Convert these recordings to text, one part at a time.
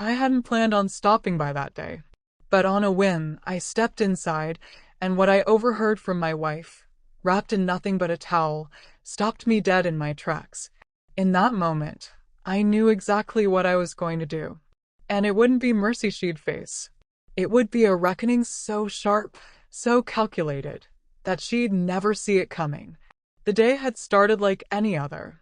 I hadn't planned on stopping by that day. But on a whim, I stepped inside, and what I overheard from my wife, wrapped in nothing but a towel, stopped me dead in my tracks. In that moment, I knew exactly what I was going to do. And it wouldn't be mercy she'd face. It would be a reckoning so sharp, so calculated, that she'd never see it coming. The day had started like any other.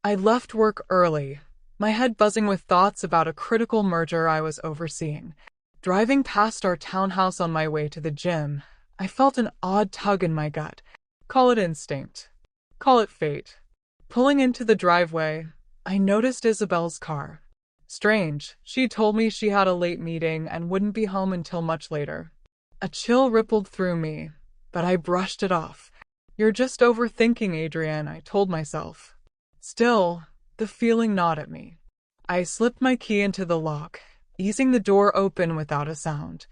I left work early, my head buzzing with thoughts about a critical merger I was overseeing. Driving past our townhouse on my way to the gym, I felt an odd tug in my gut. Call it instinct. Call it fate. Pulling into the driveway, I noticed Isabel's car. Strange, she told me she had a late meeting and wouldn't be home until much later. A chill rippled through me, but I brushed it off. You're just overthinking, Adrian, I told myself. Still, the feeling gnawed at me. I slipped my key into the lock, easing the door open without a sound.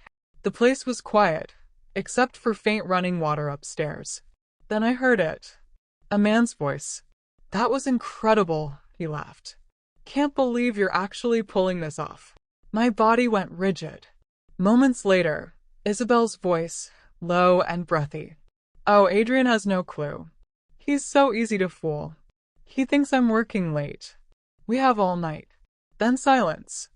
The place was quiet, except for faint running water upstairs. Then I heard it. A man's voice. That was incredible, he laughed. Can't believe you're actually pulling this off. My body went rigid. Moments later, Isabel's voice, low and breathy. Oh, Adrian has no clue. He's so easy to fool. He thinks I'm working late. We have all night. Then silence,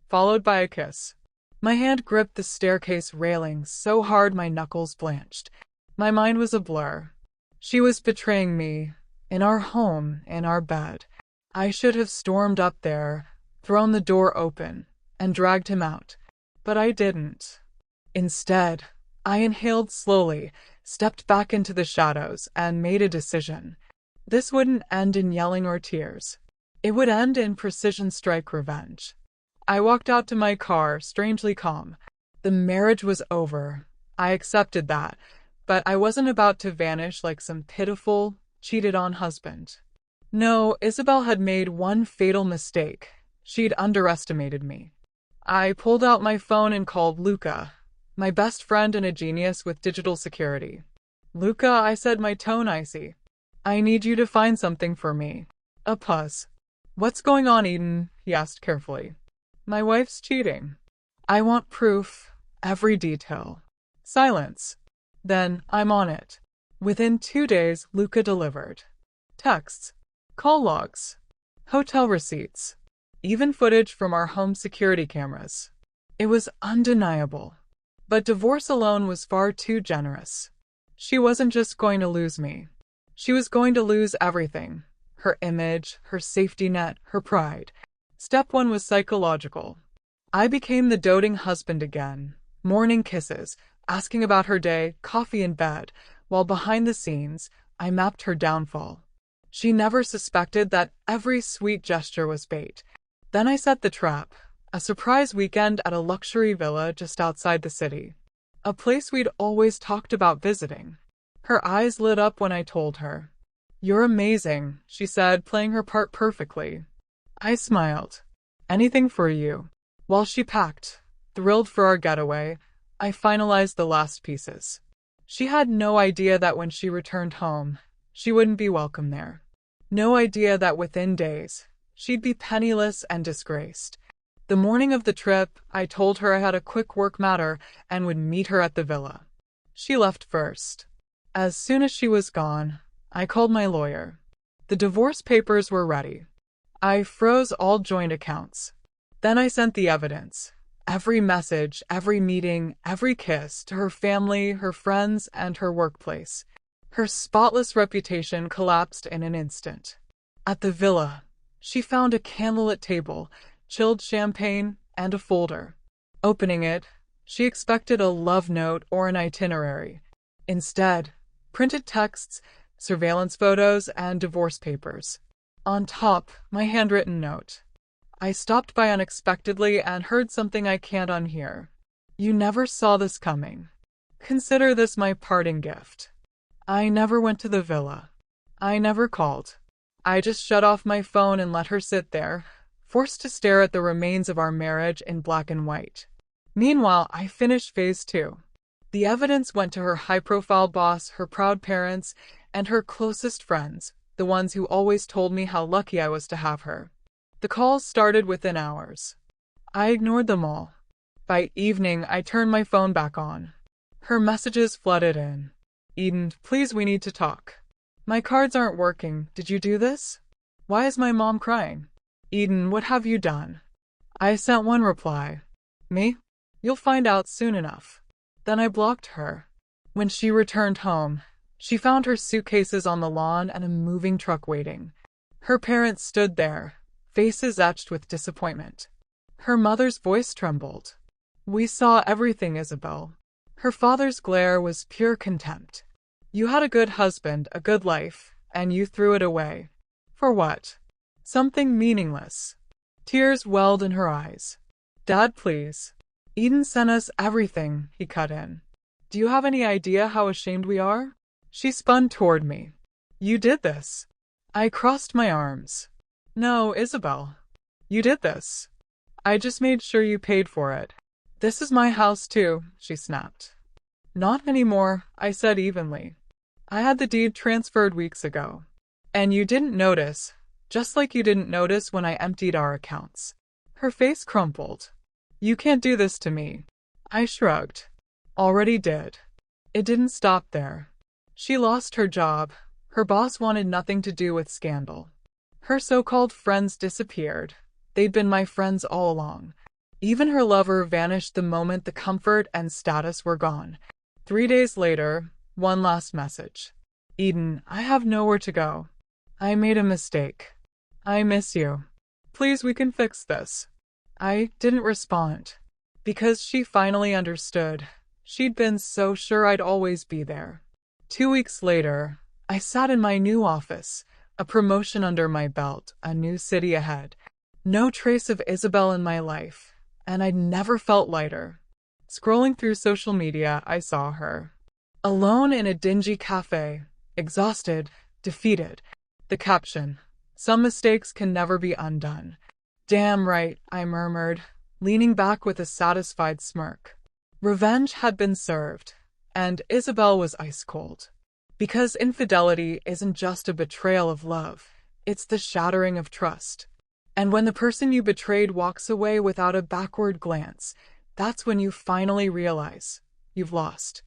followed by a kiss. My hand gripped the staircase railing so hard my knuckles blanched. My mind was a blur. She was betraying me, in our home, in our bed. I should have stormed up there, thrown the door open, and dragged him out. But I didn't. Instead, I inhaled slowly, stepped back into the shadows, and made a decision. This wouldn't end in yelling or tears. It would end in precision strike revenge. I walked out to my car, strangely calm. The marriage was over. I accepted that, but I wasn't about to vanish like some pitiful, cheated-on husband. No, Isabel had made one fatal mistake. She'd underestimated me. I pulled out my phone and called Luca, my best friend and a genius with digital security. Luca, I said, my tone icy. I need you to find something for me. A pause. What's going on, Eden? He asked carefully. My wife's cheating. I want proof, every detail. Silence. Then, I'm on it. Within 2 days, Luca delivered. Texts, call logs, hotel receipts, even footage from our home security cameras. It was undeniable. But divorce alone was far too generous. She wasn't just going to lose me. She was going to lose everything. Her image, her safety net, her pride. Step 1 was psychological. I became the doting husband again. Morning kisses, asking about her day, coffee in bed, while behind the scenes, I mapped her downfall. She never suspected that every sweet gesture was bait. Then I set the trap. A surprise weekend at a luxury villa just outside the city. A place we'd always talked about visiting. Her eyes lit up when I told her. You're amazing, she said, playing her part perfectly. I smiled. Anything for you. While she packed, thrilled for our getaway, I finalized the last pieces. She had no idea that when she returned home, she wouldn't be welcome there. No idea that within days, she'd be penniless and disgraced. The morning of the trip, I told her I had a quick work matter and would meet her at the villa. She left first. As soon as she was gone, I called my lawyer. The divorce papers were ready. I froze all joint accounts. Then I sent the evidence. Every message, every meeting, every kiss to her family, her friends, and her workplace. Her spotless reputation collapsed in an instant. At the villa, she found a candlelit table, chilled champagne, and a folder. Opening it, she expected a love note or an itinerary. Instead, printed texts, surveillance photos, and divorce papers. On top, my handwritten note. I stopped by unexpectedly and heard something I can't unhear. You never saw this coming. Consider this my parting gift. I never went to the villa. I never called. I just shut off my phone and let her sit there, forced to stare at the remains of our marriage in black and white. Meanwhile, I finished phase 2. The evidence went to her high-profile boss, her proud parents, and her closest friends, the ones who always told me how lucky I was to have her. The calls started within hours. I ignored them all. By evening, I turned my phone back on. Her messages flooded in. Eden, please, we need to talk. My cards aren't working. Did you do this? Why is my mom crying? Eden, what have you done? I sent one reply. Me? You'll find out soon enough. Then I blocked her. When she returned home, she found her suitcases on the lawn and a moving truck waiting. Her parents stood there, faces etched with disappointment. Her mother's voice trembled. We saw everything, Isabel. Her father's glare was pure contempt. You had a good husband, a good life, and you threw it away. For what? Something meaningless. Tears welled in her eyes. Dad, please. Eden sent us everything, he cut in. Do you have any idea how ashamed we are? She spun toward me. You did this. I crossed my arms. No, Isabel. You did this. I just made sure you paid for it. This is my house too, she snapped. Not anymore, I said evenly. I had the deed transferred weeks ago. And you didn't notice, just like you didn't notice when I emptied our accounts. Her face crumpled. You can't do this to me. I shrugged. Already did. It didn't stop there. She lost her job. Her boss wanted nothing to do with scandal. Her so-called friends disappeared. They'd been my friends all along. Even her lover vanished the moment the comfort and status were gone. 3 days later, one last message. Eden, I have nowhere to go. I made a mistake. I miss you. Please, we can fix this. I didn't respond. Because she finally understood. She'd been so sure I'd always be there. 2 weeks later, I sat in my new office, a promotion under my belt, a new city ahead. No trace of Isabel in my life, and I'd never felt lighter. Scrolling through social media, I saw her. Alone in a dingy cafe, exhausted, defeated. The caption, some mistakes can never be undone. Damn right, I murmured, leaning back with a satisfied smirk. Revenge had been served, and Isabel was ice cold. Because infidelity isn't just a betrayal of love, it's the shattering of trust. And when the person you betrayed walks away without a backward glance, that's when you finally realize you've lost.